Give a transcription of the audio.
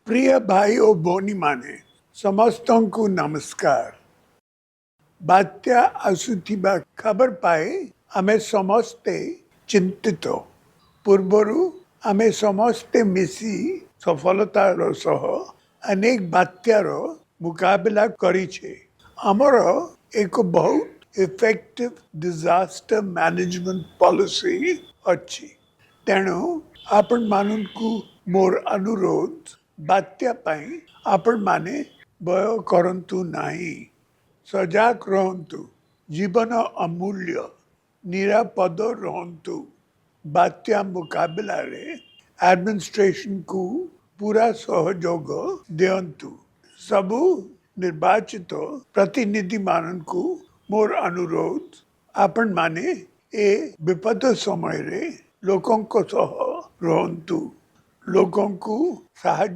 प्रिय भाई और भौणी माने समस्तों को नमस्कार। बात्या आसुथिबा खबर पाए आमे समस्ते चिंतित। पूर्वरु आमे समस्ते मिसी सफलतार सह अनेक बात्यार मुकाबला करिछे। हमर एक बहुत इफेक्टिव डिजास्टर मैनेजमेंट पॉलिसी अच्छी। तेणु आपण मानू मोर अनुरोध बात्या पाई आपण माने भय करंतु नाही। सजाग रहंतु। जीवन अमूल्य। निरापद रहंतु। बात्या मुकाबला रे एडमिनिस्ट्रेशन को पूरा सहयोग दियंतु। सबु निर्वाचित प्रतिनिधि माननकु मोर अनुरोध आपण माने ए विपद समय रे लोकों को सह रहंतु। लोकों को साहाय्य